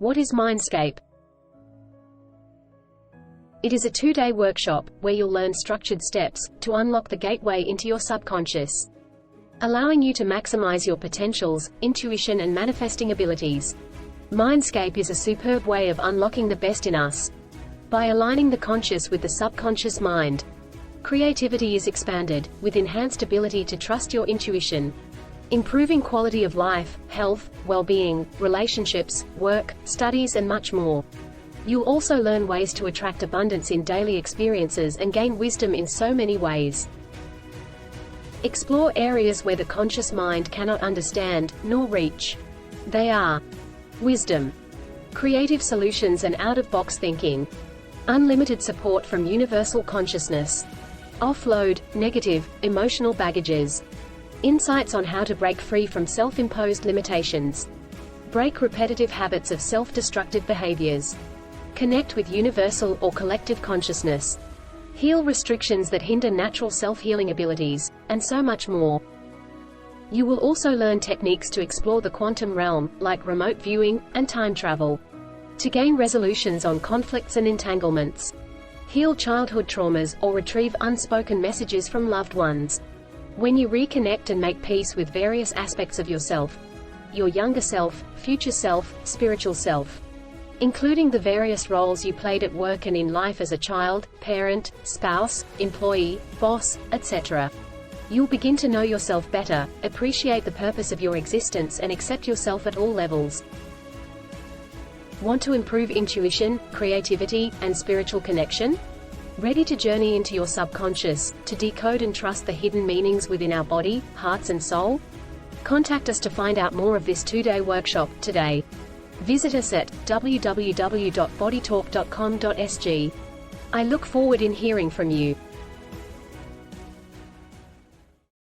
What is MindScape? It is a 2-day workshop, where you'll learn structured steps, to unlock the gateway into your subconscious, allowing you to maximize your potentials, intuition and manifesting abilities. MindScape is a superb way of unlocking the best in us. By aligning the conscious with the subconscious mind, creativity is expanded, with enhanced ability to trust your intuition, improving quality of life, health, well-being, relationships, work, studies and much more. You'll also learn ways to attract abundance in daily experiences and gain wisdom in so many ways. Explore areas where the conscious mind cannot understand, nor reach. They are wisdom, creative solutions and out-of-box thinking, unlimited support from universal consciousness, offload negative, emotional baggages, insights on how to break free from self-imposed limitations, break repetitive habits of self-destructive behaviors, connect with universal or collective consciousness, heal restrictions that hinder natural self-healing abilities, and so much more. You will also learn techniques to explore the quantum realm, like remote viewing, and time travel, to gain resolutions on conflicts and entanglements, heal childhood traumas, or retrieve unspoken messages from loved ones. When you reconnect and make peace with various aspects of yourself, your younger self, future self, spiritual self, including the various roles you played at work and in life as a child, parent, spouse, employee, boss, etc., you'll begin to know yourself better, appreciate the purpose of your existence and accept yourself at all levels. Want to improve intuition, creativity, and spiritual connection? Ready to journey into your subconscious, to decode and trust the hidden meanings within our body, hearts and soul? Contact us to find out more of this 2-day workshop, today. Visit us at www.bodytalk.com.sg. I look forward in hearing from you.